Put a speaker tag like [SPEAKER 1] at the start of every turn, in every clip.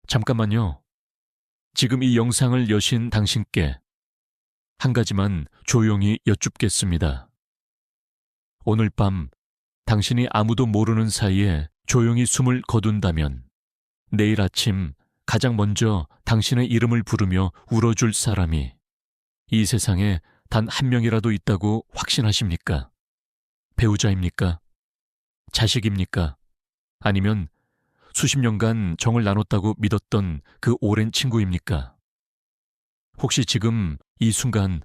[SPEAKER 1] 잠깐만요. 지금 이 영상을 여신 당신께 한 가지만 조용히 여쭙겠습니다. 오늘 밤 당신이 아무도 모르는 사이에 조용히 숨을 거둔다면 내일 아침 가장 먼저 당신의 이름을 부르며 울어줄 사람이 이 세상에 단 한 명이라도 있다고 확신하십니까? 배우자입니까? 자식입니까? 아니면 수십 년간 정을 나눴다고 믿었던 그 오랜 친구입니까? 혹시 지금 이 순간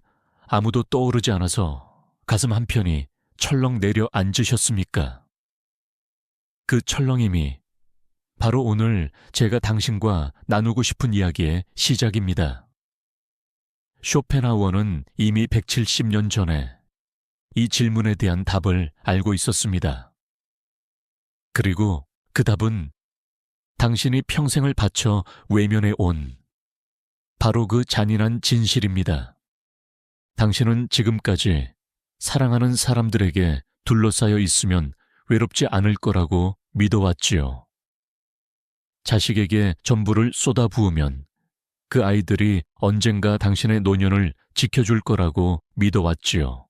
[SPEAKER 1] 아무도 떠오르지 않아서 가슴 한편이 철렁 내려앉으셨습니까? 그 철렁임이 바로 오늘 제가 당신과 나누고 싶은 이야기의 시작입니다. 쇼펜하우어는 이미 170년 전에 이 질문에 대한 답을 알고 있었습니다. 그리고 그 답은 당신이 평생을 바쳐 외면해 온 바로 그 잔인한 진실입니다. 당신은 지금까지 사랑하는 사람들에게 둘러싸여 있으면 외롭지 않을 거라고 믿어왔지요. 자식에게 전부를 쏟아부으면 그 아이들이 언젠가 당신의 노년을 지켜줄 거라고 믿어왔지요.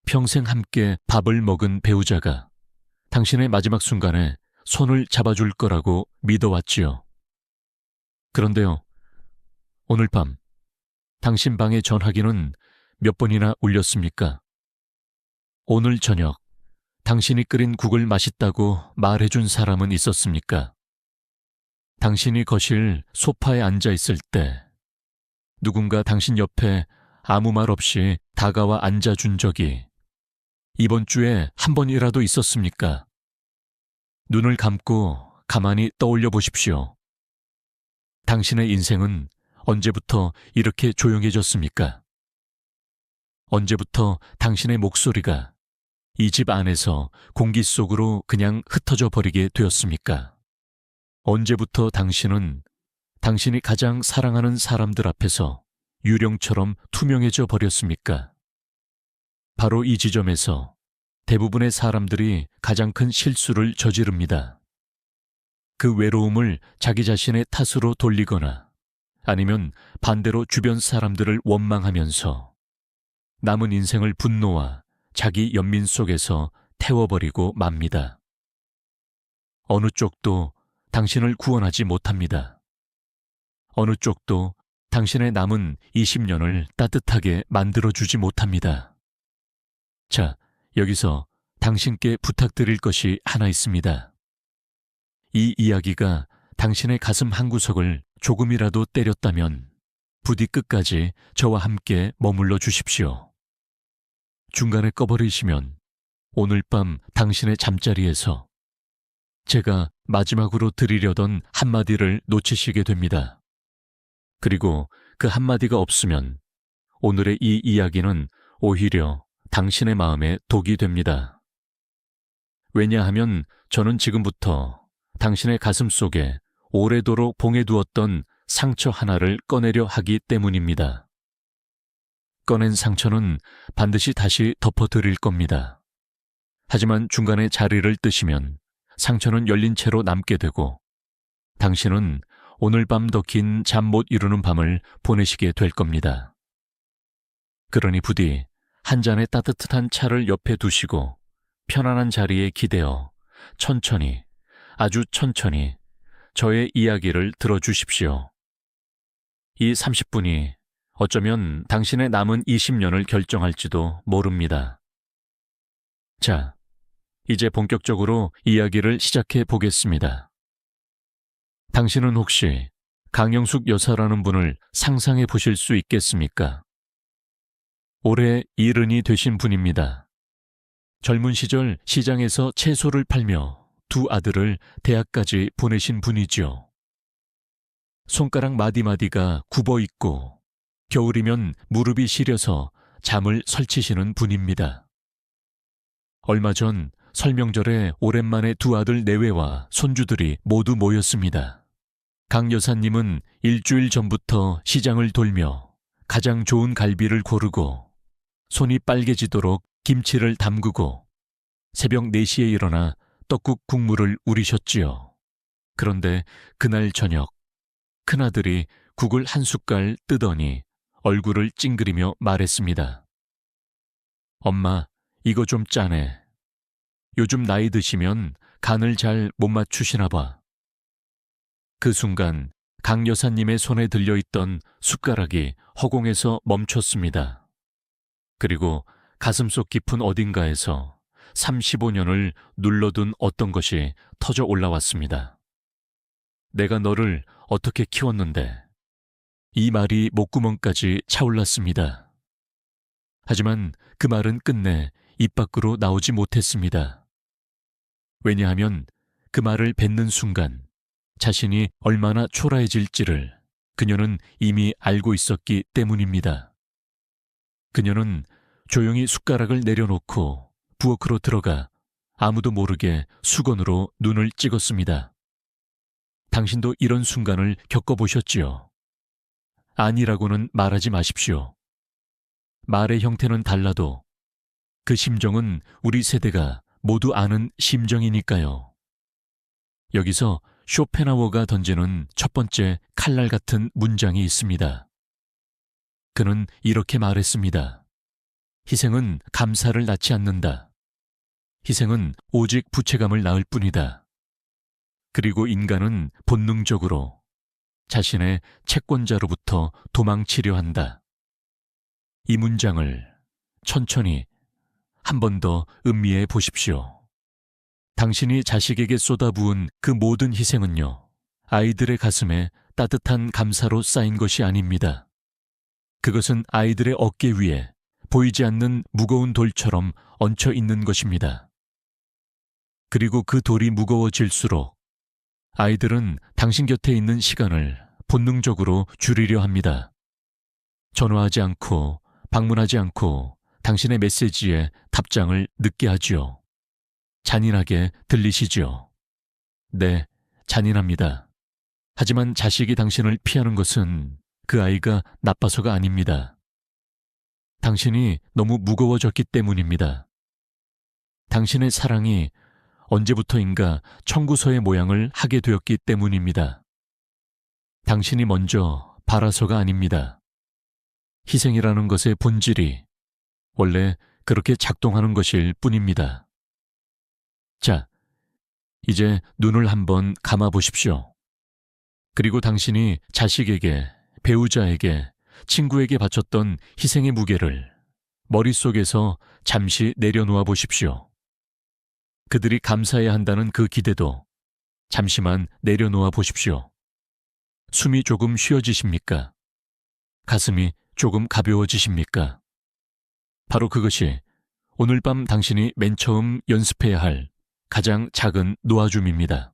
[SPEAKER 1] 평생 함께 밥을 먹은 배우자가 당신의 마지막 순간에 손을 잡아줄 거라고 믿어왔지요. 그런데요, 오늘 밤 당신 방의 전화기는 몇 번이나 울렸습니까? 오늘 저녁 당신이 끓인 국을 맛있다고 말해준 사람은 있었습니까? 당신이 거실 소파에 앉아 있을 때 누군가 당신 옆에 아무 말 없이 다가와 앉아준 적이 이번 주에 한 번이라도 있었습니까? 눈을 감고 가만히 떠올려 보십시오. 당신의 인생은 언제부터 이렇게 조용해졌습니까? 언제부터 당신의 목소리가 이 집 안에서 공기 속으로 그냥 흩어져 버리게 되었습니까? 언제부터 당신은 당신이 가장 사랑하는 사람들 앞에서 유령처럼 투명해져 버렸습니까? 바로 이 지점에서 대부분의 사람들이 가장 큰 실수를 저지릅니다. 그 외로움을 자기 자신의 탓으로 돌리거나 아니면 반대로 주변 사람들을 원망하면서 남은 인생을 분노와 자기 연민 속에서 태워버리고 맙니다. 어느 쪽도 당신을 구원하지 못합니다. 어느 쪽도 당신의 남은 20년을 따뜻하게 만들어주지 못합니다. 자, 여기서 당신께 부탁드릴 것이 하나 있습니다. 이 이야기가 당신의 가슴 한구석을 조금이라도 때렸다면 부디 끝까지 저와 함께 머물러 주십시오. 중간에 꺼버리시면 오늘 밤 당신의 잠자리에서 제가 마지막으로 드리려던 한마디를 놓치시게 됩니다. 그리고 그 한마디가 없으면 오늘의 이 이야기는 오히려 당신의 마음에 독이 됩니다. 왜냐하면 저는 지금부터 당신의 가슴 속에 오래도록 봉해두었던 상처 하나를 꺼내려 하기 때문입니다. 꺼낸 상처는 반드시 다시 덮어드릴 겁니다. 하지만 중간에 자리를 뜨시면 상처는 열린 채로 남게 되고 당신은 오늘 밤 더 긴 잠 못 이루는 밤을 보내시게 될 겁니다. 그러니 부디 한 잔의 따뜻한 차를 옆에 두시고 편안한 자리에 기대어 천천히, 아주 천천히 저의 이야기를 들어주십시오. 이 30분이 어쩌면 당신의 남은 20년을 결정할지도 모릅니다. 자, 이제 본격적으로 이야기를 시작해 보겠습니다. 당신은 혹시 강영숙 여사라는 분을 상상해 보실 수 있겠습니까? 올해 70이 되신 분입니다. 젊은 시절 시장에서 채소를 팔며 두 아들을 대학까지 보내신 분이지요. 손가락 마디마디가 굽어 있고 겨울이면 무릎이 시려서 잠을 설치시는 분입니다. 얼마 전 설명절에 오랜만에 두 아들 내외와 손주들이 모두 모였습니다. 강 여사님은 일주일 전부터 시장을 돌며 가장 좋은 갈비를 고르고 손이 빨개지도록 김치를 담그고 새벽 4시에 일어나 떡국 국물을 우리셨지요. 그런데 그날 저녁 큰아들이 국을 한 숟갈 뜨더니 얼굴을 찡그리며 말했습니다. 엄마, 이거 좀 짜네. 요즘 나이 드시면 간을 잘 못 맞추시나 봐. 그 순간 강 여사님의 손에 들려있던 숟가락이 허공에서 멈췄습니다. 그리고 가슴속 깊은 어딘가에서 35년을 눌러둔 어떤 것이 터져 올라왔습니다. 내가 너를 어떻게 키웠는데. 이 말이 목구멍까지 차올랐습니다. 하지만 그 말은 끝내 입 밖으로 나오지 못했습니다. 왜냐하면 그 말을 뱉는 순간 자신이 얼마나 초라해질지를 그녀는 이미 알고 있었기 때문입니다. 그녀는 조용히 숟가락을 내려놓고 부엌으로 들어가 아무도 모르게 수건으로 눈을 찍었습니다. 당신도 이런 순간을 겪어보셨지요? 아니라고는 말하지 마십시오. 말의 형태는 달라도 그 심정은 우리 세대가 모두 아는 심정이니까요. 여기서 쇼펜하우어가 던지는 첫 번째 칼날 같은 문장이 있습니다. 그는 이렇게 말했습니다. 희생은 감사를 낳지 않는다. 희생은 오직 부채감을 낳을 뿐이다. 그리고 인간은 본능적으로 자신의 채권자로부터 도망치려 한다. 이 문장을 천천히 한 번 더 음미해 보십시오. 당신이 자식에게 쏟아부은 그 모든 희생은요, 아이들의 가슴에 따뜻한 감사로 쌓인 것이 아닙니다. 그것은 아이들의 어깨 위에 보이지 않는 무거운 돌처럼 얹혀 있는 것입니다. 그리고 그 돌이 무거워질수록 아이들은 당신 곁에 있는 시간을 본능적으로 줄이려 합니다. 전화하지 않고 방문하지 않고 당신의 메시지에 답장을 늦게 하지요. 잔인하게 들리시지요? 네, 잔인합니다. 하지만 자식이 당신을 피하는 것은 그 아이가 나빠서가 아닙니다. 당신이 너무 무거워졌기 때문입니다. 당신의 사랑이 언제부터인가 청구서의 모양을 하게 되었기 때문입니다. 당신이 먼저 바라서가 아닙니다. 희생이라는 것의 본질이 원래 그렇게 작동하는 것일 뿐입니다. 자, 이제 눈을 한번 감아 보십시오. 그리고 당신이 자식에게, 배우자에게, 친구에게 바쳤던 희생의 무게를 머릿속에서 잠시 내려놓아 보십시오. 그들이 감사해야 한다는 그 기대도 잠시만 내려놓아 보십시오. 숨이 조금 쉬어지십니까? 가슴이 조금 가벼워지십니까? 바로 그것이 오늘 밤 당신이 맨 처음 연습해야 할 가장 작은 놓아줌입니다.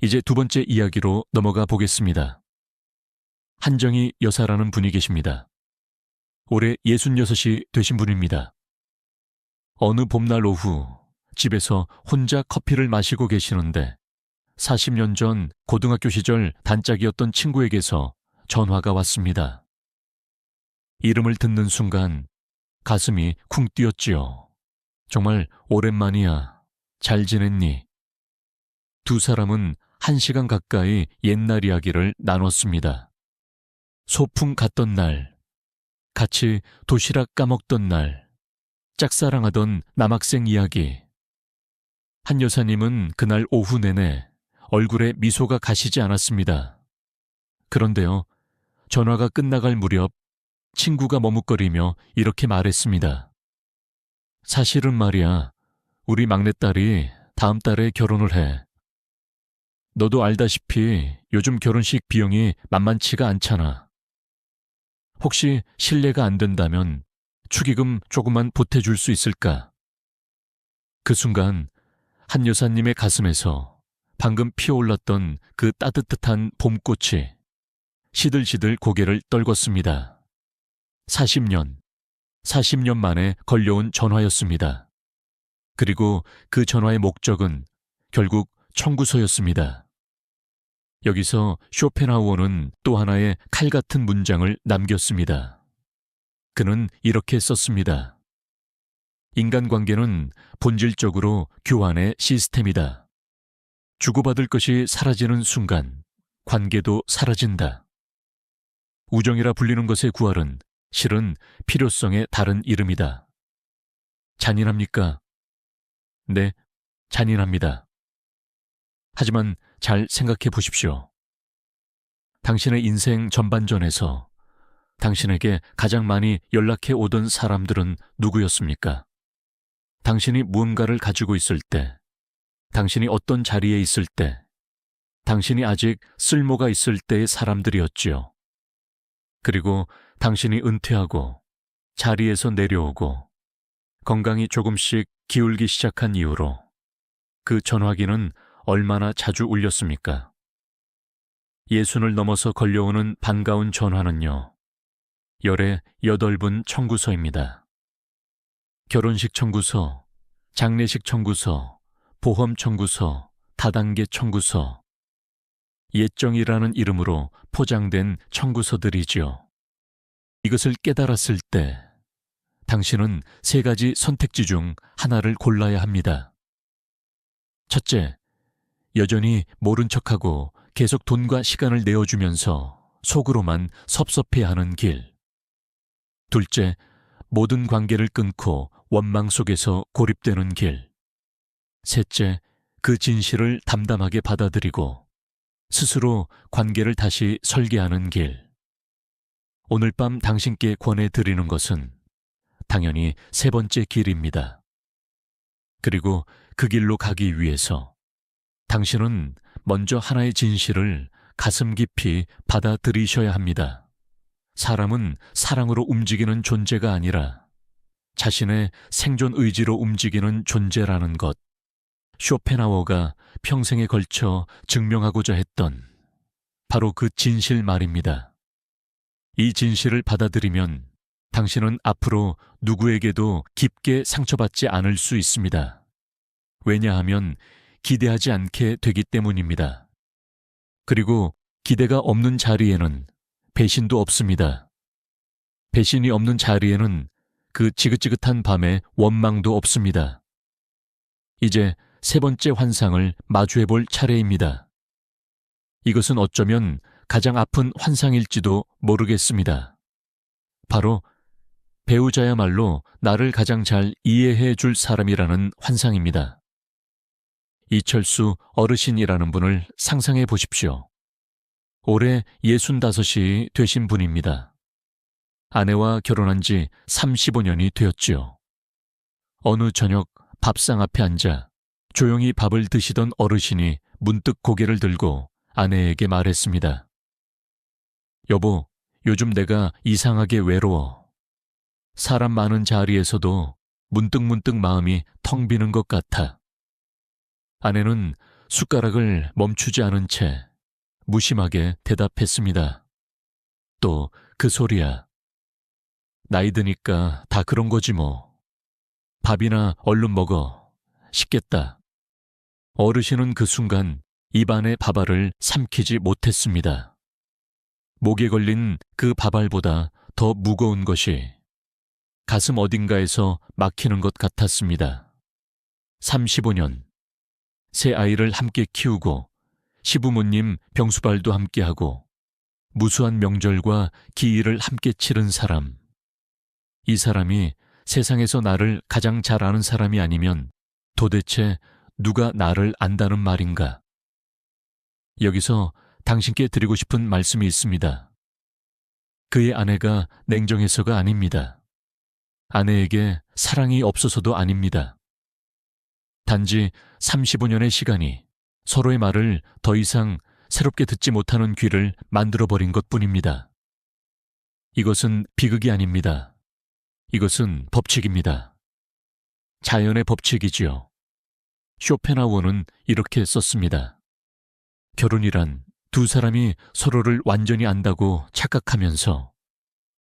[SPEAKER 1] 이제 두 번째 이야기로 넘어가 보겠습니다. 한정희 여사라는 분이 계십니다. 올해 66이 되신 분입니다. 어느 봄날 오후 집에서 혼자 커피를 마시고 계시는데 40년 전 고등학교 시절 단짝이었던 친구에게서 전화가 왔습니다. 이름을 듣는 순간 가슴이 쿵 뛰었지요. 정말 오랜만이야. 잘 지냈니? 두 사람은 1시간 가까이 옛날 이야기를 나눴습니다. 소풍 갔던 날, 같이 도시락 까먹던 날, 짝사랑하던 남학생 이야기. 한 여사님은 그날 오후 내내 얼굴에 미소가 가시지 않았습니다. 그런데요, 전화가 끝나갈 무렵 친구가 머뭇거리며 이렇게 말했습니다. 사실은 말이야, 우리 막내딸이 다음 달에 결혼을 해. 너도 알다시피 요즘 결혼식 비용이 만만치가 않잖아. 혹시 실례가 안 된다면 축의금 조금만 보태줄 수 있을까? 그 순간 한 여사님의 가슴에서 방금 피어올랐던 그 따뜻한 봄꽃이 시들시들 고개를 떨궜습니다. 40년 만에 걸려온 전화였습니다. 그리고 그 전화의 목적은 결국 청구서였습니다. 여기서 쇼펜하우어는 또 하나의 칼 같은 문장을 남겼습니다. 그는 이렇게 썼습니다. 인간관계는 본질적으로 교환의 시스템이다. 주고받을 것이 사라지는 순간 관계도 사라진다. 우정이라 불리는 것의 구할은 실은 필요성의 다른 이름이다. 잔인합니까? 네, 잔인합니다. 하지만 잘 생각해 보십시오. 당신의 인생 전반전에서 당신에게 가장 많이 연락해 오던 사람들은 누구였습니까? 당신이 무언가를 가지고 있을 때, 당신이 어떤 자리에 있을 때, 당신이 아직 쓸모가 있을 때의 사람들이었지요. 그리고 당신이 은퇴하고 자리에서 내려오고 건강이 조금씩 기울기 시작한 이후로 그 전화기는 얼마나 자주 울렸습니까? 예순을 넘어서 걸려오는 반가운 전화는요, 열의 8분 청구서입니다. 결혼식 청구서, 장례식 청구서, 보험 청구서, 다단계 청구서, 예정이라는 이름으로 포장된 청구서들이지요. 이것을 깨달았을 때 당신은 3가지 선택지 중 하나를 골라야 합니다. 첫째, 여전히 모른 척하고 계속 돈과 시간을 내어주면서 속으로만 섭섭해하는 길. 둘째, 모든 관계를 끊고 원망 속에서 고립되는 길. 셋째, 그 진실을 담담하게 받아들이고 스스로 관계를 다시 설계하는 길. 오늘 밤 당신께 권해드리는 것은 당연히 3번째 길입니다. 그리고 그 길로 가기 위해서 당신은 먼저 하나의 진실을 가슴 깊이 받아들이셔야 합니다. 사람은 사랑으로 움직이는 존재가 아니라 자신의 생존 의지로 움직이는 존재라는 것. 쇼펜하우어가 평생에 걸쳐 증명하고자 했던 바로 그 진실 말입니다. 이 진실을 받아들이면 당신은 앞으로 누구에게도 깊게 상처받지 않을 수 있습니다. 왜냐하면 기대하지 않게 되기 때문입니다. 그리고 기대가 없는 자리에는 배신도 없습니다. 배신이 없는 자리에는 그 지긋지긋한 밤에 원망도 없습니다. 이제 3번째 환상을 마주해 볼 차례입니다. 이것은 어쩌면 가장 아픈 환상일지도 모르겠습니다. 바로 배우자야말로 나를 가장 잘 이해해 줄 사람이라는 환상입니다. 이철수 어르신이라는 분을 상상해 보십시오. 올해 65이 되신 분입니다. 아내와 결혼한 지 35년이 되었지요. 어느 저녁 밥상 앞에 앉아 조용히 밥을 드시던 어르신이 문득 고개를 들고 아내에게 말했습니다. 여보, 요즘 내가 이상하게 외로워. 사람 많은 자리에서도 문득문득 마음이 텅 비는 것 같아. 아내는 숟가락을 멈추지 않은 채 무심하게 대답했습니다. 또 그 소리야. 나이 드니까 다 그런 거지 뭐. 밥이나 얼른 먹어. 식겠다. 어르신은 그 순간 입안의 밥알을 삼키지 못했습니다. 목에 걸린 그 밥알보다 더 무거운 것이 가슴 어딘가에서 막히는 것 같았습니다. 35년, 새 아이를 함께 키우고 시부모님 병수발도 함께하고 무수한 명절과 기일을 함께 치른 사람. 이 사람이 세상에서 나를 가장 잘 아는 사람이 아니면 도대체 누가 나를 안다는 말인가? 여기서 당신께 드리고 싶은 말씀이 있습니다. 그의 아내가 냉정해서가 아닙니다. 아내에게 사랑이 없어서도 아닙니다. 단지 35년의 시간이 서로의 말을 더 이상 새롭게 듣지 못하는 귀를 만들어버린 것뿐입니다. 이것은 비극이 아닙니다. 이것은 법칙입니다. 자연의 법칙이지요. 쇼펜하우어는 이렇게 썼습니다. 결혼이란 두 사람이 서로를 완전히 안다고 착각하면서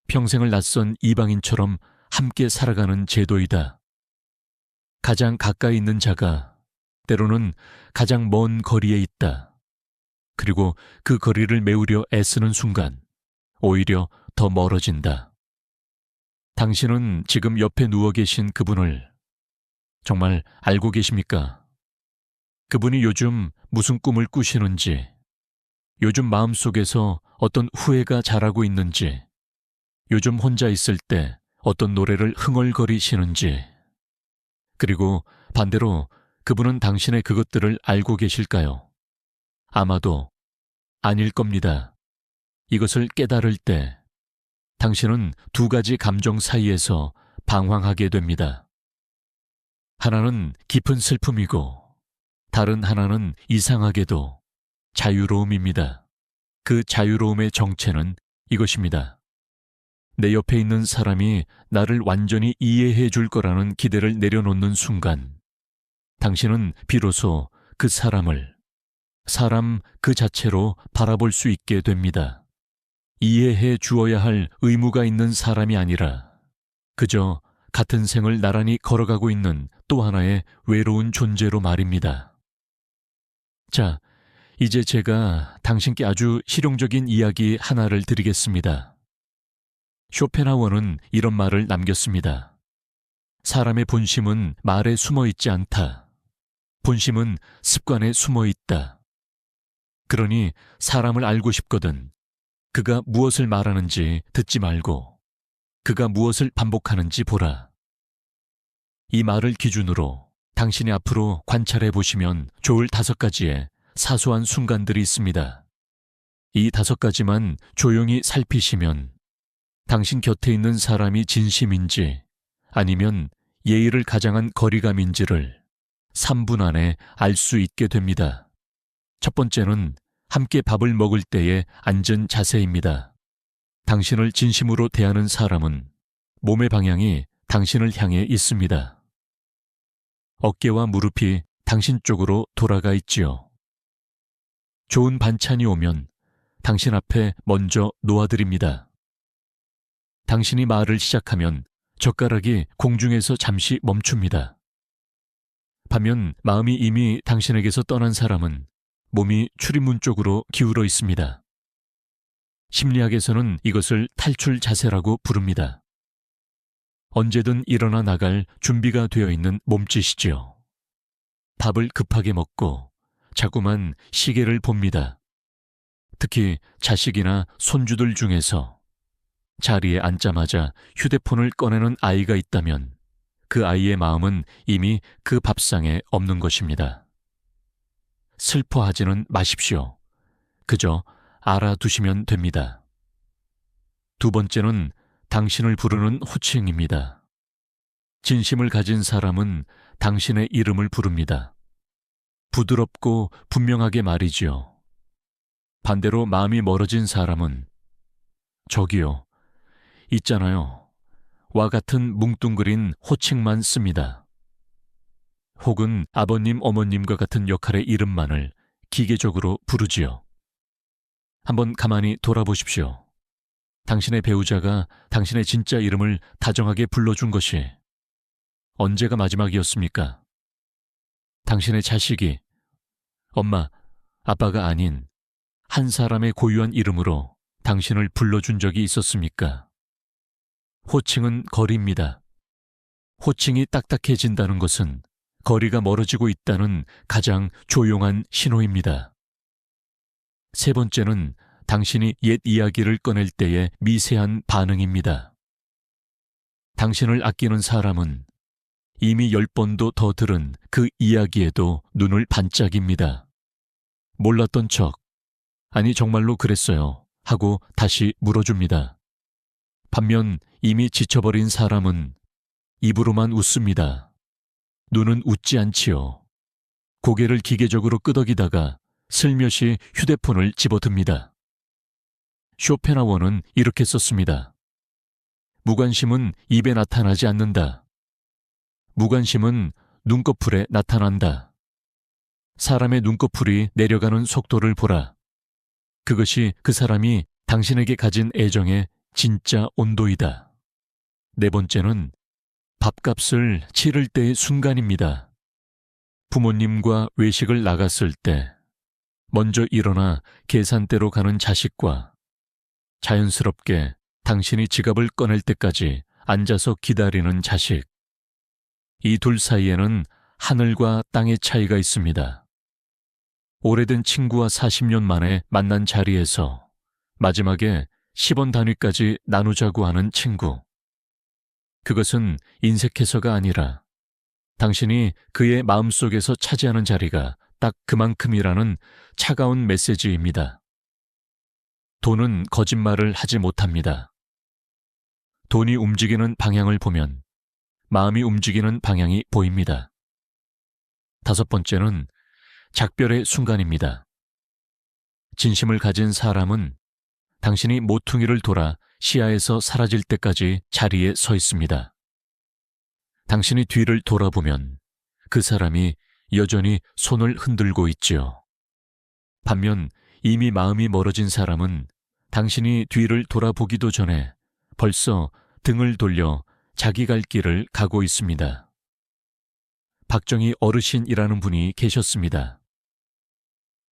[SPEAKER 1] 평생을 낯선 이방인처럼 함께 살아가는 제도이다. 가장 가까이 있는 자가 때로는 가장 먼 거리에 있다. 그리고 그 거리를 메우려 애쓰는 순간 오히려 더 멀어진다. 당신은 지금 옆에 누워 계신 그분을 정말 알고 계십니까? 그분이 요즘 무슨 꿈을 꾸시는지, 요즘 마음속에서 어떤 후회가 자라고 있는지, 요즘 혼자 있을 때 어떤 노래를 흥얼거리시는지, 그리고 반대로 그분은 당신의 그것들을 알고 계실까요? 아마도 아닐 겁니다. 이것을 깨달을 때 당신은 두 가지 감정 사이에서 방황하게 됩니다. 하나는 깊은 슬픔이고 다른 하나는 이상하게도 자유로움입니다. 그 자유로움의 정체는 이것입니다. 내 옆에 있는 사람이 나를 완전히 이해해 줄 거라는 기대를 내려놓는 순간, 당신은 비로소 그 사람을 사람 그 자체로 바라볼 수 있게 됩니다. 이해해 주어야 할 의무가 있는 사람이 아니라 그저 같은 생을 나란히 걸어가고 있는 또 하나의 외로운 존재로 말입니다. 자, 이제 제가 당신께 아주 실용적인 이야기 하나를 드리겠습니다. 쇼펜하우어는 이런 말을 남겼습니다. 사람의 본심은 말에 숨어 있지 않다. 본심은 습관에 숨어 있다. 그러니 사람을 알고 싶거든 그가 무엇을 말하는지 듣지 말고 그가 무엇을 반복하는지 보라. 이 말을 기준으로 당신이 앞으로 관찰해 보시면 좋을 5가지의 사소한 순간들이 있습니다. 이 5가지만 조용히 살피시면 당신 곁에 있는 사람이 진심인지 아니면 예의를 가장한 거리감인지를 3분 안에 알 수 있게 됩니다. 첫 번째는 함께 밥을 먹을 때의 앉은 자세입니다. 당신을 진심으로 대하는 사람은 몸의 방향이 당신을 향해 있습니다. 어깨와 무릎이 당신 쪽으로 돌아가 있지요. 좋은 반찬이 오면 당신 앞에 먼저 놓아드립니다. 당신이 말을 시작하면 젓가락이 공중에서 잠시 멈춥니다. 반면 마음이 이미 당신에게서 떠난 사람은 몸이 출입문 쪽으로 기울어 있습니다. 심리학에서는 이것을 탈출 자세라고 부릅니다. 언제든 일어나 나갈 준비가 되어 있는 몸짓이지요. 밥을 급하게 먹고 자꾸만 시계를 봅니다. 특히 자식이나 손주들 중에서 자리에 앉자마자 휴대폰을 꺼내는 아이가 있다면 그 아이의 마음은 이미 그 밥상에 없는 것입니다. 슬퍼하지는 마십시오. 그저 알아두시면 됩니다. 두 번째는 당신을 부르는 호칭입니다. 진심을 가진 사람은 당신의 이름을 부릅니다. 부드럽고 분명하게 말이지요. 반대로 마음이 멀어진 사람은 저기요, 있잖아요. 와 같은 뭉뚱그린 호칭만 씁니다. 혹은 아버님, 어머님과 같은 역할의 이름만을 기계적으로 부르지요. 한번 가만히 돌아보십시오. 당신의 배우자가 당신의 진짜 이름을 다정하게 불러준 것이 언제가 마지막이었습니까? 당신의 자식이 엄마, 아빠가 아닌 한 사람의 고유한 이름으로 당신을 불러준 적이 있었습니까? 호칭은 거리입니다. 호칭이 딱딱해진다는 것은 거리가 멀어지고 있다는 가장 조용한 신호입니다. 세 번째는 당신이 옛 이야기를 꺼낼 때의 미세한 반응입니다. 당신을 아끼는 사람은 이미 10번도 더 들은 그 이야기에도 눈을 반짝입니다. 몰랐던 척, 아니 정말로 그랬어요 하고 다시 물어줍니다. 반면 이미 지쳐버린 사람은 입으로만 웃습니다. 눈은 웃지 않지요. 고개를 기계적으로 끄덕이다가 슬며시 휴대폰을 집어듭니다. 쇼펜하우어는 이렇게 썼습니다. 무관심은 입에 나타나지 않는다. 무관심은 눈꺼풀에 나타난다. 사람의 눈꺼풀이 내려가는 속도를 보라. 그것이 그 사람이 당신에게 가진 애정의 진짜 온도이다. 네 번째는 밥값을 치를 때의 순간입니다. 부모님과 외식을 나갔을 때 먼저 일어나 계산대로 가는 자식과 자연스럽게 당신이 지갑을 꺼낼 때까지 앉아서 기다리는 자식. 이 둘 사이에는 하늘과 땅의 차이가 있습니다. 오래된 친구와 40년 만에 만난 자리에서 마지막에 10원 단위까지 나누자고 하는 친구. 그것은 인색해서가 아니라 당신이 그의 마음속에서 차지하는 자리가 딱 그만큼이라는 차가운 메시지입니다. 돈은 거짓말을 하지 못합니다. 돈이 움직이는 방향을 보면 마음이 움직이는 방향이 보입니다. 5번째는 작별의 순간입니다. 진심을 가진 사람은 당신이 모퉁이를 돌아 시야에서 사라질 때까지 자리에 서 있습니다. 당신이 뒤를 돌아보면 그 사람이 여전히 손을 흔들고 있지요. 반면 이미 마음이 멀어진 사람은 당신이 뒤를 돌아보기도 전에 벌써 등을 돌려 자기 갈 길을 가고 있습니다. 박정희 어르신이라는 분이 계셨습니다.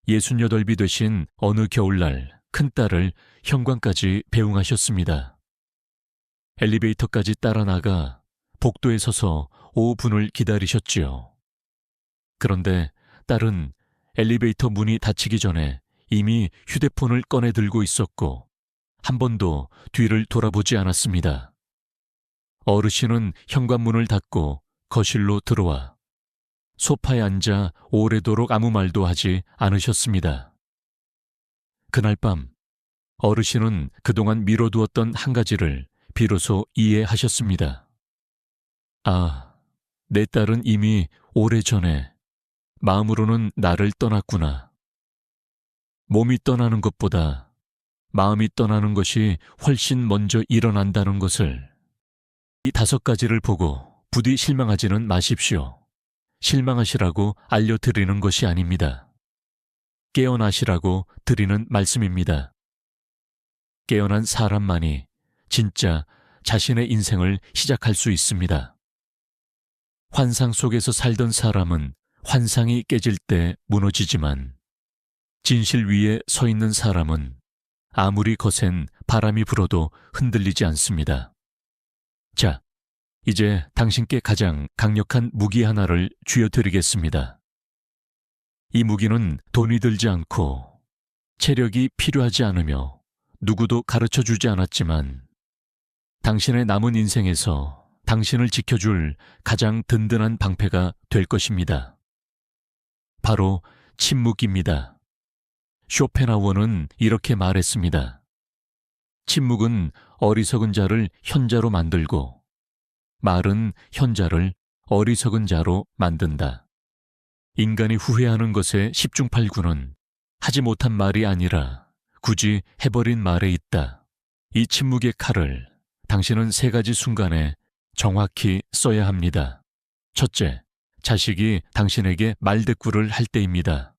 [SPEAKER 1] 68이 되신 어느 겨울날 큰딸을 현관까지 배웅하셨습니다. 엘리베이터까지 따라 나가 복도에 서서 5분을 기다리셨지요. 그런데 딸은 엘리베이터 문이 닫히기 전에 이미 휴대폰을 꺼내 들고 있었고 한 번도 뒤를 돌아보지 않았습니다. 어르신은 현관문을 닫고 거실로 들어와 소파에 앉아 오래도록 아무 말도 하지 않으셨습니다. 그날 밤 어르신은 그동안 미뤄두었던 한 가지를 비로소 이해하셨습니다. 아, 내 딸은 이미 오래전에 마음으로는 나를 떠났구나. 몸이 떠나는 것보다 마음이 떠나는 것이 훨씬 먼저 일어난다는 것을. 이 5가지를 보고 부디 실망하지는 마십시오. 실망하시라고 알려드리는 것이 아닙니다. 깨어나시라고 드리는 말씀입니다. 깨어난 사람만이 진짜 자신의 인생을 시작할 수 있습니다. 환상 속에서 살던 사람은 환상이 깨질 때 무너지지만 진실 위에 서 있는 사람은 아무리 거센 바람이 불어도 흔들리지 않습니다. 자, 이제 당신께 가장 강력한 무기 하나를 쥐어드리겠습니다. 이 무기는 돈이 들지 않고 체력이 필요하지 않으며 누구도 가르쳐주지 않았지만 당신의 남은 인생에서 당신을 지켜줄 가장 든든한 방패가 될 것입니다. 바로 침묵입니다. 쇼펜하우어는 이렇게 말했습니다. 침묵은 어리석은 자를 현자로 만들고 말은 현자를 어리석은 자로 만든다. 인간이 후회하는 것의 10중 8구는 하지 못한 말이 아니라 굳이 해버린 말에 있다. 이 침묵의 칼을 당신은 3가지 순간에 정확히 써야 합니다. 첫째, 자식이 당신에게 말대꾸를 할 때입니다.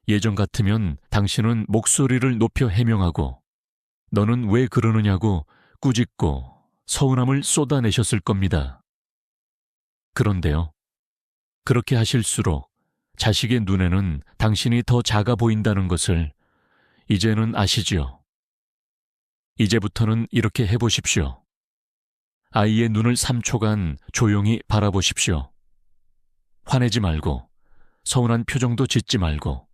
[SPEAKER 1] 예전 같으면 당신은 목소리를 높여 해명하고 너는 왜 그러느냐고 꾸짖고 서운함을 쏟아내셨을 겁니다. 그런데요, 그렇게 하실수록 자식의 눈에는 당신이 더 작아 보인다는 것을 이제는 아시지요. 이제부터는 이렇게 해보십시오. 아이의 눈을 3초간 조용히 바라보십시오. 화내지 말고 서운한 표정도 짓지 말고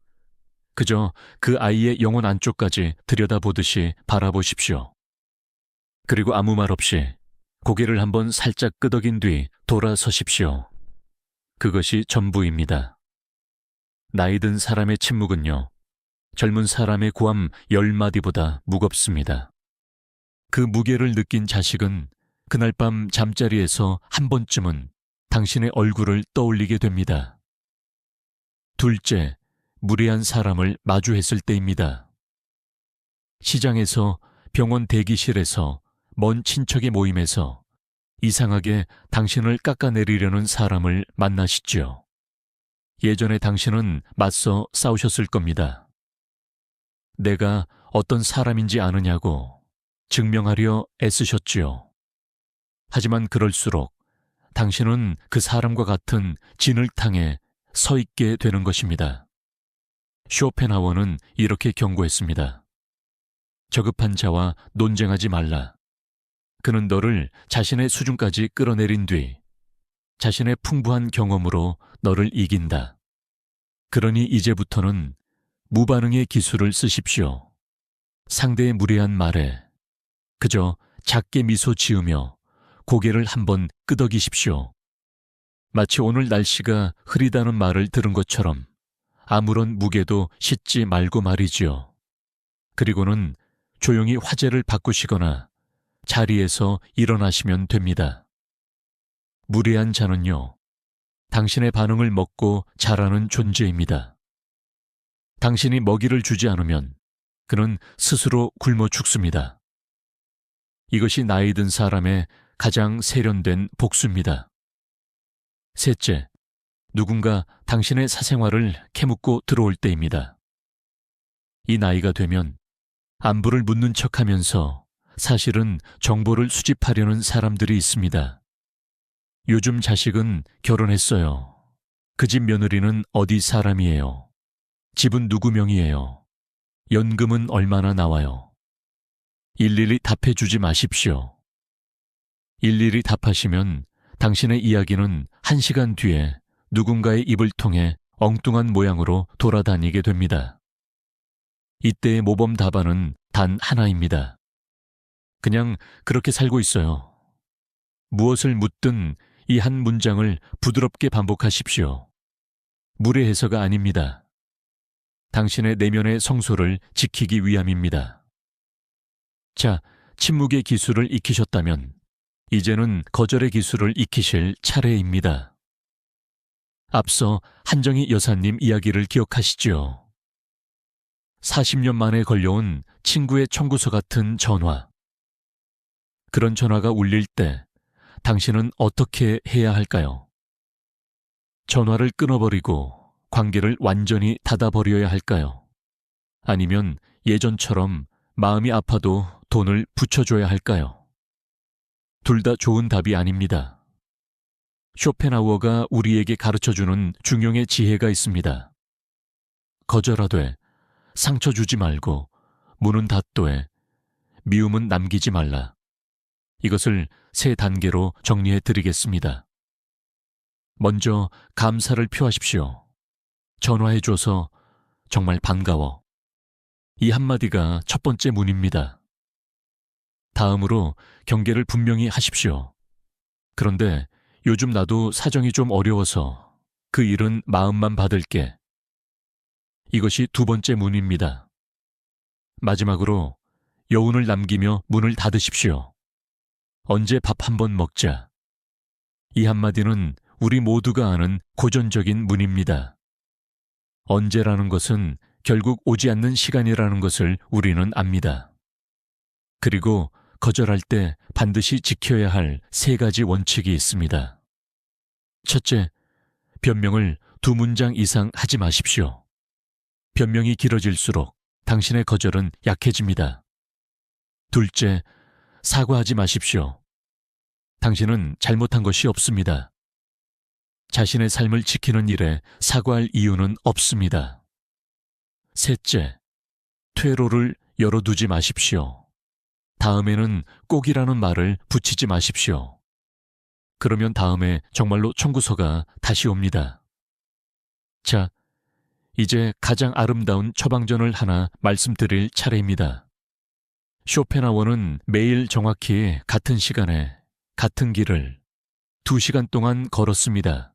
[SPEAKER 1] 그저 그 아이의 영혼 안쪽까지 들여다보듯이 바라보십시오. 그리고 아무 말 없이 고개를 한번 살짝 끄덕인 뒤 돌아서십시오. 그것이 전부입니다. 나이 든 사람의 침묵은요, 젊은 사람의 고함 10마디보다 무겁습니다. 그 무게를 느낀 자식은 그날 밤 잠자리에서 한 번쯤은 당신의 얼굴을 떠올리게 됩니다. 둘째, 무례한 사람을 마주했을 때입니다. 시장에서, 병원 대기실에서, 먼 친척의 모임에서 이상하게 당신을 깎아내리려는 사람을 만나시지요. 예전에 당신은 맞서 싸우셨을 겁니다. 내가 어떤 사람인지 아느냐고 증명하려 애쓰셨지요. 하지만 그럴수록 당신은 그 사람과 같은 진흙탕에 서 있게 되는 것입니다. 쇼펜하우어는 이렇게 경고했습니다. 저급한 자와 논쟁하지 말라. 그는 너를 자신의 수준까지 끌어내린 뒤 자신의 풍부한 경험으로 너를 이긴다. 그러니 이제부터는 무반응의 기술을 쓰십시오. 상대의 무례한 말에 그저 작게 미소 지으며 고개를 한번 끄덕이십시오. 마치 오늘 날씨가 흐리다는 말을 들은 것처럼 아무런 무게도 싣지 말고 말이지요. 그리고는 조용히 화제를 바꾸시거나 자리에서 일어나시면 됩니다. 무례한 자는요, 당신의 반응을 먹고 자라는 존재입니다. 당신이 먹이를 주지 않으면 그는 스스로 굶어 죽습니다. 이것이 나이 든 사람의 가장 세련된 복수입니다. 셋째, 누군가 당신의 사생활을 캐묻고 들어올 때입니다. 이 나이가 되면 안부를 묻는 척하면서 사실은 정보를 수집하려는 사람들이 있습니다. 요즘 자식은 결혼했어요. 그 집 며느리는 어디 사람이에요? 집은 누구 명의예요? 연금은 얼마나 나와요? 일일이 답해주지 마십시오. 일일이 답하시면 당신의 이야기는 1시간 뒤에 누군가의 입을 통해 엉뚱한 모양으로 돌아다니게 됩니다. 이때의 모범 답안은 단 하나입니다. 그냥 그렇게 살고 있어요. 무엇을 묻든 이 한 문장을 부드럽게 반복하십시오. 무례해서가 아닙니다. 당신의 내면의 성소를 지키기 위함입니다. 자, 침묵의 기술을 익히셨다면 이제는 거절의 기술을 익히실 차례입니다. 앞서 한정희 여사님 이야기를 기억하시죠? 40년 만에 걸려온 친구의 청구서 같은 전화. 그런 전화가 울릴 때 당신은 어떻게 해야 할까요? 전화를 끊어버리고 관계를 완전히 닫아버려야 할까요? 아니면 예전처럼 마음이 아파도 돈을 붙여줘야 할까요? 둘 다 좋은 답이 아닙니다. 쇼펜하우어가 우리에게 가르쳐주는 중용의 지혜가 있습니다. 거절하되, 상처 주지 말고, 문은 닫되, 미움은 남기지 말라. 이것을 3단계로 정리해 드리겠습니다. 먼저 감사를 표하십시오. 전화해줘서 정말 반가워. 이 한마디가 첫 번째 문입니다. 다음으로 경계를 분명히 하십시오. 그런데 요즘 나도 사정이 좀 어려워서 그 일은 마음만 받을게. 이것이 두 번째 문입니다. 마지막으로 여운을 남기며 문을 닫으십시오. 언제 밥 한번 먹자. 이 한마디는 우리 모두가 아는 고전적인 문입니다. 언제라는 것은 결국 오지 않는 시간이라는 것을 우리는 압니다. 그리고 거절할 때 반드시 지켜야 할 3가지 원칙이 있습니다. 첫째, 변명을 2문장 이상 하지 마십시오. 변명이 길어질수록 당신의 거절은 약해집니다. 둘째, 사과하지 마십시오. 당신은 잘못한 것이 없습니다. 자신의 삶을 지키는 일에 사과할 이유는 없습니다. 셋째, 퇴로를 열어두지 마십시오. 다음에는 꼭이라는 말을 붙이지 마십시오. 그러면 다음에 정말로 청구서가 다시 옵니다. 자, 이제 가장 아름다운 처방전을 하나 말씀드릴 차례입니다. 쇼펜하우어는 매일 정확히 같은 시간에 같은 길을 2시간 동안 걸었습니다.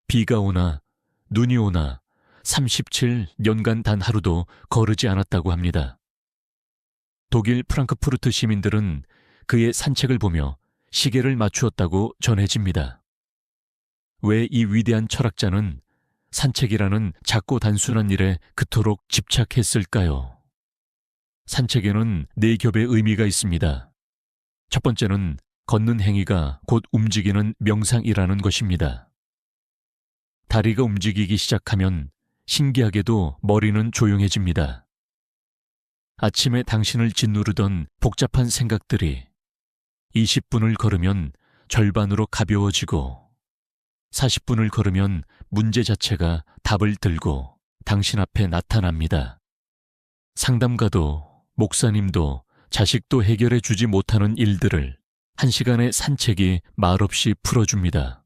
[SPEAKER 1] 비가 오나 눈이 오나 37년간 단 하루도 거르지 않았다고 합니다. 독일 프랑크푸르트 시민들은 그의 산책을 보며 시계를 맞추었다고 전해집니다. 왜 이 위대한 철학자는 산책이라는 작고 단순한 일에 그토록 집착했을까요? 산책에는 4겹의 의미가 있습니다. 첫 번째는 걷는 행위가 곧 움직이는 명상이라는 것입니다. 다리가 움직이기 시작하면 신기하게도 머리는 조용해집니다. 아침에 당신을 짓누르던 복잡한 생각들이 20분을 걸으면 절반으로 가벼워지고 40분을 걸으면 문제 자체가 답을 들고 당신 앞에 나타납니다. 상담가도 목사님도 자식도 해결해 주지 못하는 일들을 1시간의 산책이 말없이 풀어줍니다.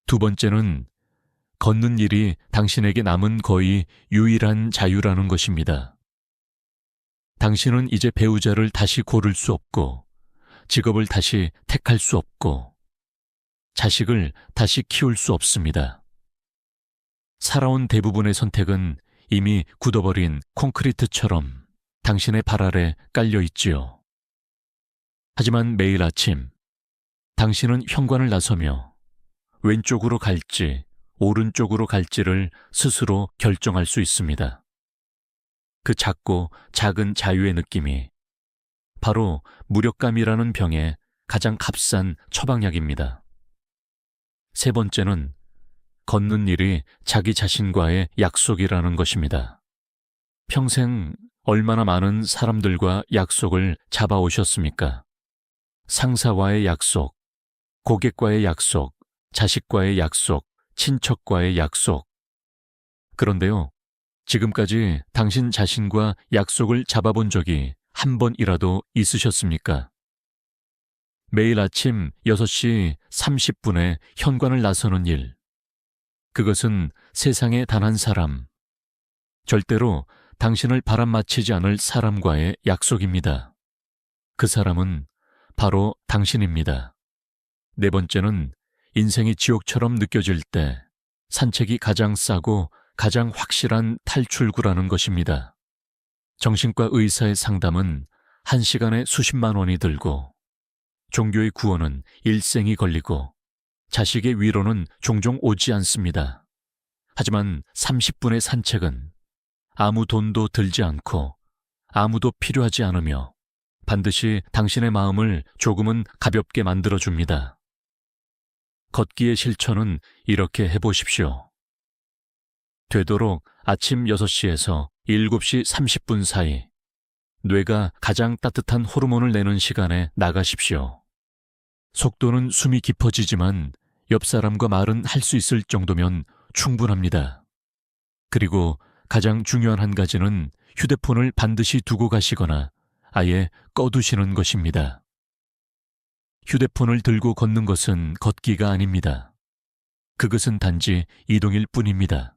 [SPEAKER 1] 두 번째는 걷는 일이 당신에게 남은 거의 유일한 자유라는 것입니다. 당신은 이제 배우자를 다시 고를 수 없고, 직업을 다시 택할 수 없고, 자식을 다시 키울 수 없습니다. 살아온 대부분의 선택은 이미 굳어버린 콘크리트처럼 당신의 발 아래 깔려 있지요. 하지만 매일 아침 당신은 현관을 나서며 왼쪽으로 갈지 오른쪽으로 갈지를 스스로 결정할 수 있습니다. 그 작고 작은 자유의 느낌이 바로 무력감이라는 병의 가장 값싼 처방약입니다. 세 번째는 걷는 일이 자기 자신과의 약속이라는 것입니다. 평생 얼마나 많은 사람들과 약속을 잡아오셨습니까? 상사와의 약속, 고객과의 약속, 자식과의 약속, 친척과의 약속. 그런데요, 지금까지 당신 자신과 약속을 잡아본 적이 한 번이라도 있으셨습니까? 매일 아침 6시 30분에 현관을 나서는 일. 그것은 세상에 단 한 사람, 절대로 당신을 바람맞히지 않을 사람과의 약속입니다. 그 사람은 바로 당신입니다. 네 번째는 인생이 지옥처럼 느껴질 때 산책이 가장 싸고 가장 확실한 탈출구라는 것입니다. 정신과 의사의 상담은 1시간에 수십만 원이 들고, 종교의 구원은 일생이 걸리고, 자식의 위로는 종종 오지 않습니다. 하지만 30분의 산책은 아무 돈도 들지 않고 아무도 필요하지 않으며 반드시 당신의 마음을 조금은 가볍게 만들어줍니다. 걷기의 실천은 이렇게 해보십시오. 되도록 아침 6시에서 7시 30분 사이 뇌가 가장 따뜻한 호르몬을 내는 시간에 나가십시오. 속도는 숨이 깊어지지만 옆 사람과 말은 할 수 있을 정도면 충분합니다. 그리고 가장 중요한 한 가지는 휴대폰을 반드시 두고 가시거나 아예 꺼두시는 것입니다. 휴대폰을 들고 걷는 것은 걷기가 아닙니다. 그것은 단지 이동일 뿐입니다.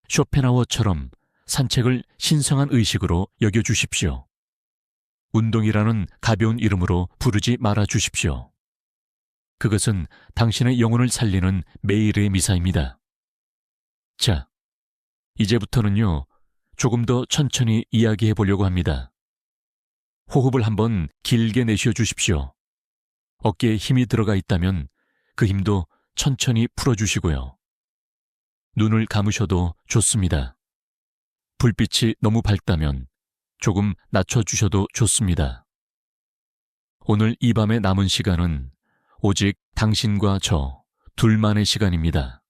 [SPEAKER 1] 쇼펜하우어처럼 산책을 신성한 의식으로 여겨주십시오. 운동이라는 가벼운 이름으로 부르지 말아 주십시오. 그것은 당신의 영혼을 살리는 매일의 미사입니다. 자, 이제부터는요, 조금 더 천천히 이야기해 보려고 합니다. 호흡을 한번 길게 내쉬어 주십시오. 어깨에 힘이 들어가 있다면 그 힘도 천천히 풀어주시고요. 눈을 감으셔도 좋습니다. 불빛이 너무 밝다면 조금 낮춰주셔도 좋습니다. 오늘 이 밤의 남은 시간은 오직 당신과 저 둘만의 시간입니다.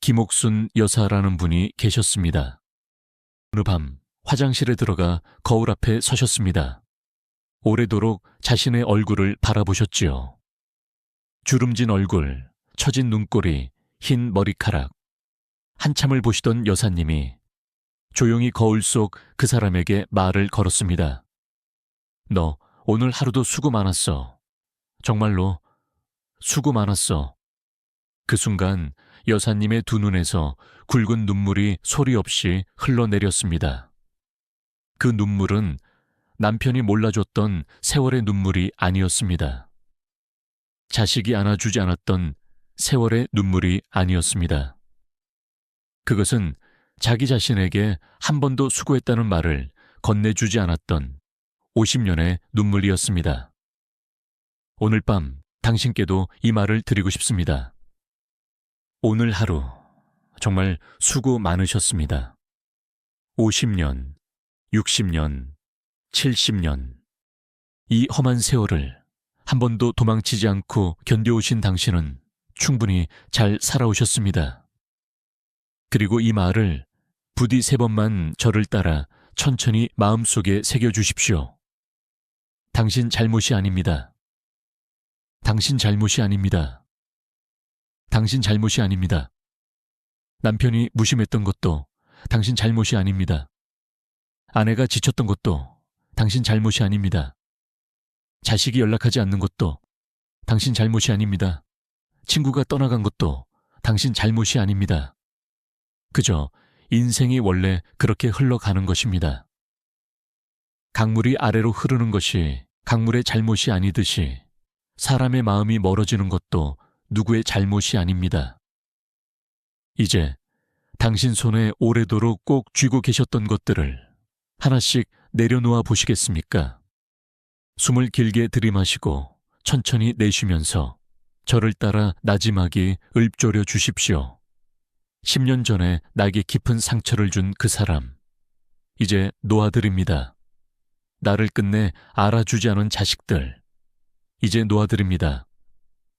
[SPEAKER 1] 김옥순 여사라는 분이 계셨습니다. 어느 밤 화장실에 들어가 거울 앞에 서셨습니다. 오래도록 자신의 얼굴을 바라보셨지요. 주름진 얼굴, 처진 눈꼬리, 흰 머리카락. 한참을 보시던 여사님이 조용히 거울 속 그 사람에게 말을 걸었습니다. 너 오늘 하루도 수고 많았어. 정말로 수고 많았어. 그 순간 여사님의 두 눈에서 굵은 눈물이 소리 없이 흘러내렸습니다. 그 눈물은 남편이 몰라줬던 세월의 눈물이 아니었습니다. 자식이 안아주지 않았던 세월의 눈물이 아니었습니다. 그것은 자기 자신에게 한 번도 수고했다는 말을 건네주지 않았던 50년의 눈물이었습니다. 오늘 밤 당신께도 이 말을 드리고 싶습니다. 오늘 하루 정말 수고 많으셨습니다. 50년, 60년, 70년, 이 험한 세월을 한 번도 도망치지 않고 견뎌오신 당신은 충분히 잘 살아오셨습니다. 그리고 이 말을 부디 3번만 저를 따라 천천히 마음속에 새겨주십시오. 당신 잘못이 아닙니다. 당신 잘못이 아닙니다. 당신 잘못이 아닙니다. 남편이 무심했던 것도 당신 잘못이 아닙니다. 아내가 지쳤던 것도 당신 잘못이 아닙니다. 자식이 연락하지 않는 것도 당신 잘못이 아닙니다. 친구가 떠나간 것도 당신 잘못이 아닙니다. 그저 인생이 원래 그렇게 흘러가는 것입니다. 강물이 아래로 흐르는 것이 강물의 잘못이 아니듯이 사람의 마음이 멀어지는 것도 누구의 잘못이 아닙니다. 이제 당신 손에 오래도록 꼭 쥐고 계셨던 것들을 하나씩 내려놓아 보시겠습니까? 숨을 길게 들이마시고 천천히 내쉬면서 저를 따라 나지막이 읊조려 주십시오. 10년 전에 나에게 깊은 상처를 준 그 사람, 이제 놓아드립니다. 나를 끝내 알아주지 않은 자식들, 이제 놓아드립니다.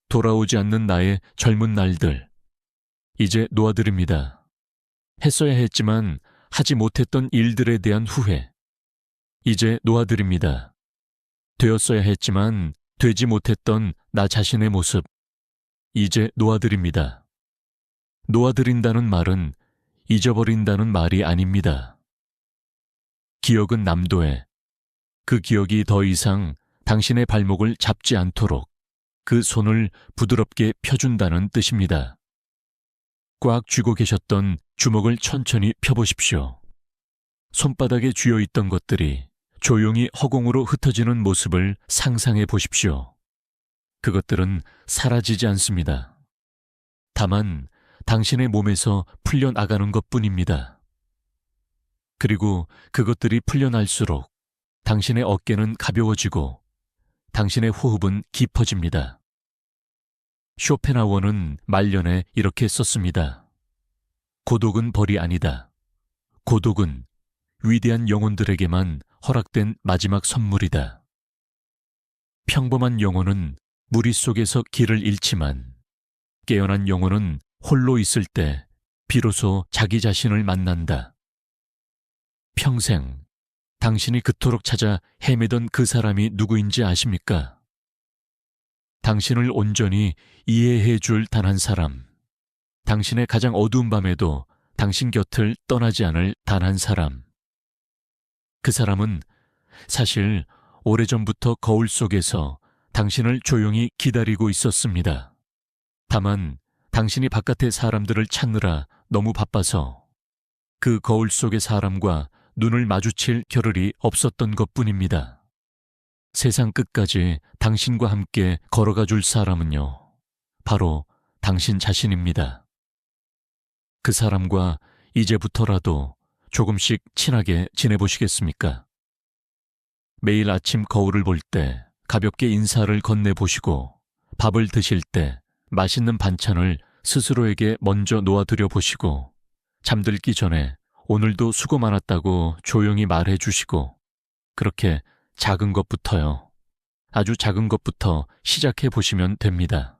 [SPEAKER 1] 돌아오지 않는 나의 젊은 날들, 이제 놓아드립니다. 했어야 했지만 하지 못했던 일들에 대한 후회, 이제 놓아드립니다. 되었어야 했지만 되지 못했던 나 자신의 모습, 이제 놓아드립니다. 놓아드린다는 말은 잊어버린다는 말이 아닙니다. 기억은 남도해. 그 기억이 더 이상 당신의 발목을 잡지 않도록 그 손을 부드럽게 펴준다는 뜻입니다. 꽉 쥐고 계셨던 주먹을 천천히 펴보십시오. 손바닥에 쥐어 있던 것들이 조용히 허공으로 흩어지는 모습을 상상해 보십시오. 그것들은 사라지지 않습니다. 다만 당신의 몸에서 풀려나가는 것뿐입니다. 그리고 그것들이 풀려날수록 당신의 어깨는 가벼워지고 당신의 호흡은 깊어집니다. 쇼펜하우어는 말년에 이렇게 썼습니다. 고독은 벌이 아니다. 고독은 위대한 영혼들에게만 허락된 마지막 선물이다. 평범한 영혼은 무리 속에서 길을 잃지만 깨어난 영혼은 홀로 있을 때 비로소 자기 자신을 만난다. 평생 당신이 그토록 찾아 헤매던 그 사람이 누구인지 아십니까? 당신을 온전히 이해해 줄 단 한 사람, 당신의 가장 어두운 밤에도 당신 곁을 떠나지 않을 단 한 사람. 그 사람은 사실 오래전부터 거울 속에서 당신을 조용히 기다리고 있었습니다. 다만 당신이 바깥의 사람들을 찾느라 너무 바빠서 그 거울 속의 사람과 눈을 마주칠 겨를이 없었던 것뿐입니다. 세상 끝까지 당신과 함께 걸어가 줄 사람은요, 바로 당신 자신입니다. 그 사람과 이제부터라도 조금씩 친하게 지내보시겠습니까? 매일 아침 거울을 볼 때 가볍게 인사를 건네보시고 밥을 드실 때 맛있는 반찬을 스스로에게 먼저 놓아드려 보시고 잠들기 전에 오늘도 수고 많았다고 조용히 말해 주시고 그렇게 작은 것부터요. 아주 작은 것부터 시작해 보시면 됩니다.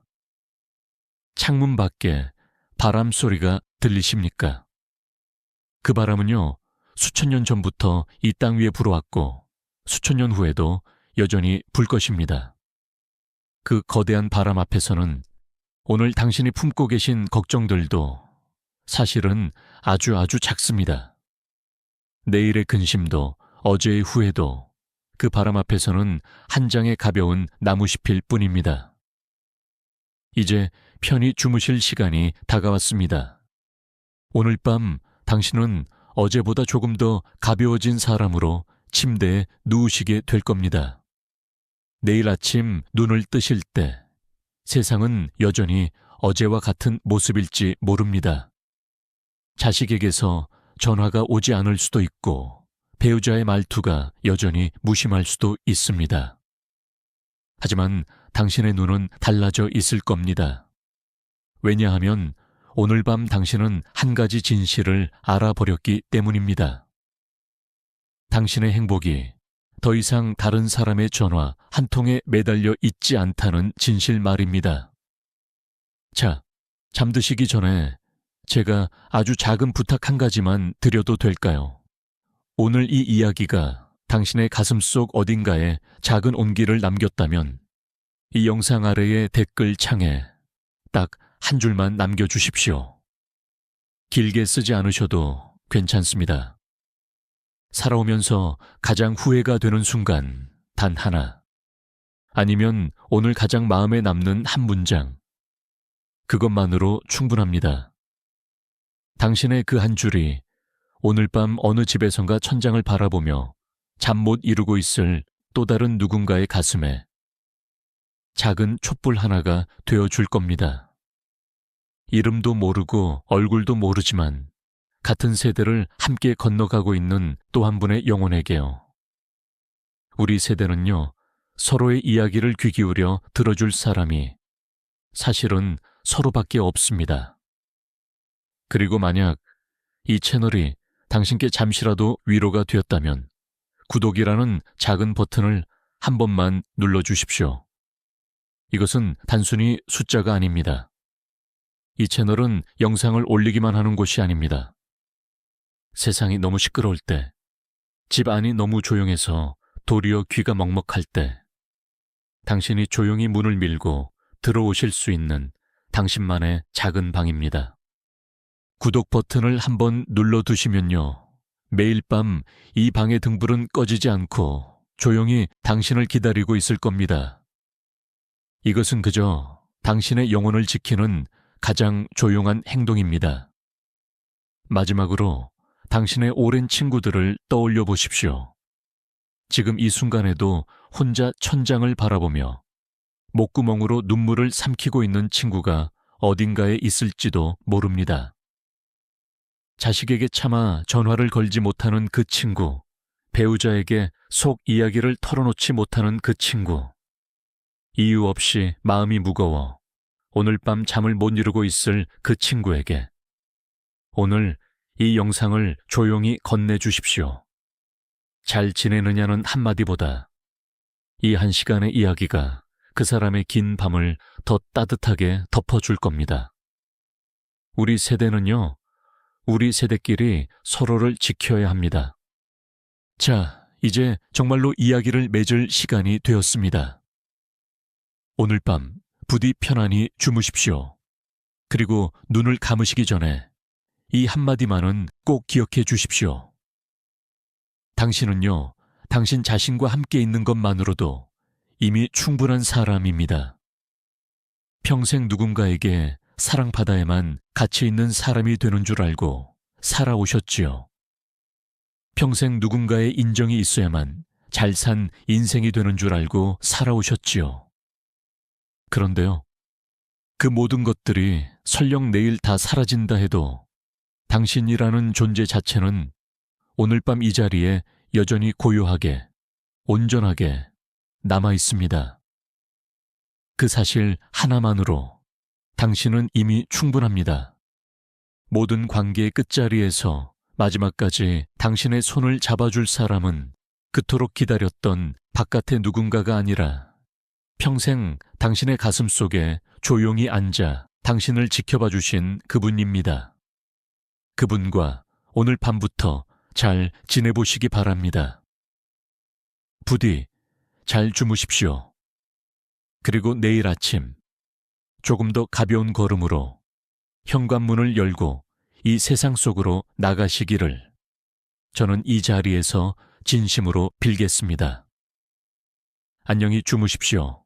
[SPEAKER 1] 창문 밖에 바람 소리가 들리십니까? 그 바람은요, 수천 년 전부터 이 땅 위에 불어왔고 수천 년 후에도 여전히 불 것입니다. 그 거대한 바람 앞에서는 오늘 당신이 품고 계신 걱정들도 사실은 아주 작습니다. 내일의 근심도 어제의 후회도 그 바람 앞에서는 한 장의 가벼운 나무잎일 뿐입니다. 이제 편히 주무실 시간이 다가왔습니다. 오늘 밤 당신은 어제보다 조금 더 가벼워진 사람으로 침대에 누우시게 될 겁니다. 내일 아침 눈을 뜨실 때 세상은 여전히 어제와 같은 모습일지 모릅니다. 자식에게서 전화가 오지 않을 수도 있고 배우자의 말투가 여전히 무심할 수도 있습니다. 하지만 당신의 눈은 달라져 있을 겁니다. 왜냐하면 오늘 밤 당신은 한 가지 진실을 알아버렸기 때문입니다. 당신의 행복이 더 이상 다른 사람의 전화 한 통에 매달려 있지 않다는 진실 말입니다. 자, 잠드시기 전에 제가 아주 작은 부탁 한 가지만 드려도 될까요? 오늘 이 이야기가 당신의 가슴 속 어딘가에 작은 온기를 남겼다면 이 영상 아래의 댓글 창에 딱 한 줄만 남겨주십시오. 길게 쓰지 않으셔도 괜찮습니다. 살아오면서 가장 후회가 되는 순간 단 하나, 아니면 오늘 가장 마음에 남는 한 문장, 그것만으로 충분합니다. 당신의 그 한 줄이 오늘 밤 어느 집에선가 천장을 바라보며 잠 못 이루고 있을 또 다른 누군가의 가슴에 작은 촛불 하나가 되어줄 겁니다. 이름도 모르고 얼굴도 모르지만 같은 세대를 함께 건너가고 있는 또 한 분의 영혼에게요. 우리 세대는요, 서로의 이야기를 귀 기울여 들어줄 사람이 사실은 서로밖에 없습니다. 그리고 만약 이 채널이 당신께 잠시라도 위로가 되었다면 구독이라는 작은 버튼을 한 번만 눌러주십시오. 이것은 단순히 숫자가 아닙니다. 이 채널은 영상을 올리기만 하는 곳이 아닙니다. 세상이 너무 시끄러울 때, 집 안이 너무 조용해서 도리어 귀가 먹먹할 때, 당신이 조용히 문을 밀고 들어오실 수 있는 당신만의 작은 방입니다. 구독 버튼을 한번 눌러두시면요, 매일 밤 이 방의 등불은 꺼지지 않고 조용히 당신을 기다리고 있을 겁니다. 이것은 그저 당신의 영혼을 지키는 가장 조용한 행동입니다. 마지막으로 당신의 오랜 친구들을 떠올려 보십시오. 지금 이 순간에도 혼자 천장을 바라보며 목구멍으로 눈물을 삼키고 있는 친구가 어딘가에 있을지도 모릅니다. 자식에게 차마 전화를 걸지 못하는 그 친구, 배우자에게 속 이야기를 털어놓지 못하는 그 친구, 이유 없이 마음이 무거워 오늘 밤 잠을 못 이루고 있을 그 친구에게 오늘 이 영상을 조용히 건네주십시오. 잘 지내느냐는 한마디보다 이 한 시간의 이야기가 그 사람의 긴 밤을 더 따뜻하게 덮어줄 겁니다. 우리 세대는요, 우리 세대끼리 서로를 지켜야 합니다. 자, 이제 정말로 이야기를 맺을 시간이 되었습니다. 오늘 밤 부디 편안히 주무십시오. 그리고 눈을 감으시기 전에 이 한마디만은 꼭 기억해 주십시오. 당신은요, 당신 자신과 함께 있는 것만으로도 이미 충분한 사람입니다. 평생 누군가에게 사랑받아야만 가치 있는 사람이 되는 줄 알고 살아오셨지요. 평생 누군가의 인정이 있어야만 잘 산 인생이 되는 줄 알고 살아오셨지요. 그런데요, 그 모든 것들이 설령 내일 다 사라진다 해도 당신이라는 존재 자체는 오늘 밤 이 자리에 여전히 고요하게, 온전하게 남아 있습니다. 그 사실 하나만으로 당신은 이미 충분합니다. 모든 관계의 끝자리에서 마지막까지 당신의 손을 잡아줄 사람은 그토록 기다렸던 바깥의 누군가가 아니라 평생 당신의 가슴 속에 조용히 앉아 당신을 지켜봐 주신 그분입니다. 그분과 오늘 밤부터 잘 지내보시기 바랍니다. 부디 잘 주무십시오. 그리고 내일 아침 조금 더 가벼운 걸음으로 현관문을 열고 이 세상 속으로 나가시기를 저는 이 자리에서 진심으로 빌겠습니다. 안녕히 주무십시오.